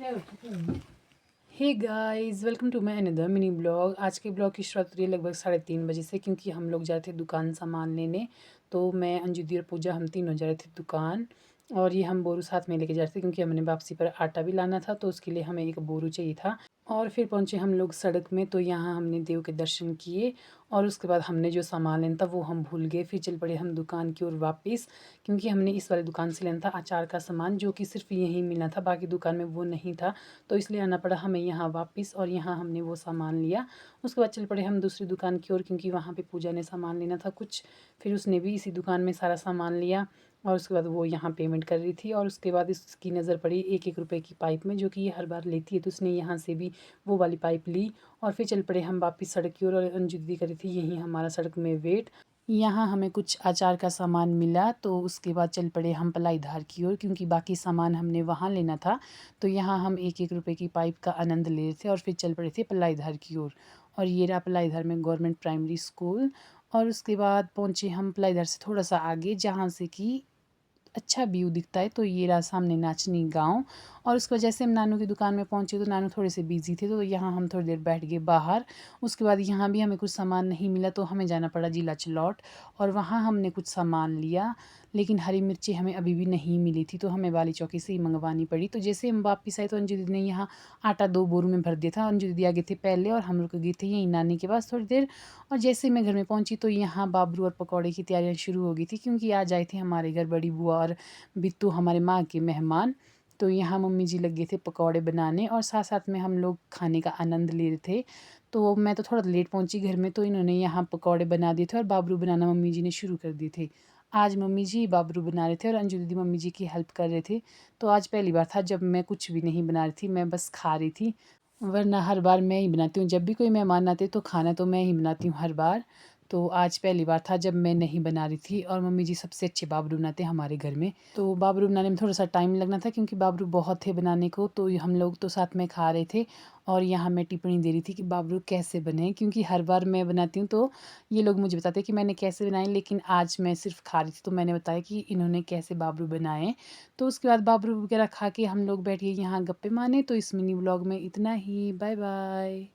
Hey guys, welcome to my another mini blog. आज के blog की शुरुआत हो रही है लगभग 3:30 बजे से, क्योंकि हम लोग जा रहे थे दुकान सामान लेने। तो मैं, अंजू दी और पूजा, हम तीनों जा रहे थे दुकान। और ये हम बोरू साथ में लेके जा रहे थे, क्योंकि हमने वापसी पर आटा भी लाना था, तो उसके लिए हमें एक बोरू चाहिए था। और फिर पहुंचे हम लोग सड़क में, तो यहाँ हमने देव के दर्शन किए। और उसके बाद हमने जो सामान लेना था वो हम भूल गए। फिर चल पड़े हम दुकान की ओर वापस, क्योंकि हमने इस वाले दुकान से लेना था अचार का सामान, जो कि सिर्फ यहीं मिलना था, बाकी दुकान में वो नहीं था। तो इसलिए आना पड़ा हमें यहाँ वापस, और यहाँ हमने वो सामान लिया। उसके बाद चल पड़े हम दूसरी दुकान की ओर, क्योंकि वहाँ पे पूजा ने सामान लेना था कुछ। फिर उसने भी इसी दुकान में सारा सामान लिया। और उसके बाद वो यहाँ पेमेंट कर रही थी, और उसके बाद इसकी नज़र पड़ी 1-1 रुपए की पाइप में, जो कि ये हर बार लेती है। तो उसने यहाँ से भी वो वाली पाइप ली। और फिर चल पड़े हम वापस सड़क की ओर, और अंजू दीदी करी थी यहीं हमारा सड़क में वेट। यहाँ हमें कुछ अचार का सामान मिला, तो उसके बाद चल पड़े हम पलाई धार की ओर, क्योंकि बाकी सामान हमने वहाँ लेना था। तो यहाँ हम 1-1 रुपए की पाइप का आनंद ले रहे थे, और फिर चल पड़े थे पलाई धार की ओर। और ये रहा पलाई धार में गवर्नमेंट प्राइमरी स्कूल। और उसके बाद पहुँचे हम पलाई धार से थोड़ा सा आगे, जहाँ से कि अच्छा व्यू दिखता है। तो ये रहा सामने नाचनी गाँव। और उसकी वजह से हम नानू की दुकान में पहुँचे, तो नानू थोड़े से बिजी थे, तो यहाँ हम थोड़ी देर बैठ गए बाहर। उसके बाद यहाँ भी हमें कुछ सामान नहीं मिला, तो हमें जाना पड़ा जिला चलौट, और वहाँ हमने कुछ सामान लिया। लेकिन हरी मिर्ची हमें अभी भी नहीं मिली थी, तो हमें वाली चौकी से ही मंगवानी पड़ी। तो जैसे हम वापस आए, तो अंजू दीदी ने यहाँ आटा 2 बोरू में भर दिया था। अंजू दीदी आ गए थे पहले, और हम रुक गए थे यहीं नानी के पास थोड़ी देर। और जैसे मैं घर में पहुँची, तो यहाँ बाबरू और पकौड़े की तैयारियाँ शुरू हो गई थी, क्योंकि आज आए थे हमारे घर बड़ी बुआ और बिट्टू, हमारे माँ के मेहमान। तो यहाँ मम्मी जी लगे थे पकौड़े बनाने, और साथ साथ में हम लोग खाने का आनंद ले रहे थे। तो मैं तो थोड़ा लेट पहुँची घर में, तो इन्होंने यहाँ पकौड़े बना दिए थे, और बाबरू बनाना मम्मी जी ने शुरू कर दिए थे। आज मम्मी जी बाबरू बना रहे थे, और अंजू दीदी मम्मी जी की हेल्प कर रहे थे। तो आज पहली बार था जब मैं कुछ भी नहीं बना रही थी, मैं बस खा रही थी। वरना हर बार मैं ही बनाती हूँ, जब भी कोई मेहमान आते तो खाना तो मैं ही बनाती हूँ हर बार। तो आज पहली बार था जब मैं नहीं बना रही थी, और मम्मी जी सबसे अच्छे बाबरू बनाते हैं हमारे घर में। तो बाबरू बनाने में थोड़ा सा टाइम लगना था, क्योंकि बाबरू बहुत थे बनाने को, तो हम लोग तो साथ में खा रहे थे। और यहाँ मैं टिप्पणी दे रही थी कि बाबरू कैसे बने, क्योंकि हर बार मैं बनाती हूँ तो ये लोग मुझे बताते हैं कि मैंने कैसे बनाए, लेकिन आज मैं सिर्फ खा रही थी, तो मैंने बताया कि इन्होंने कैसे बाबरू बनाए। तो उसके बाद बाबरू वगैरह खा के हम लोग बैठ गए यहाँ गप्पे मारने। तो इस मिनी व्लॉग में इतना ही। Bye bye.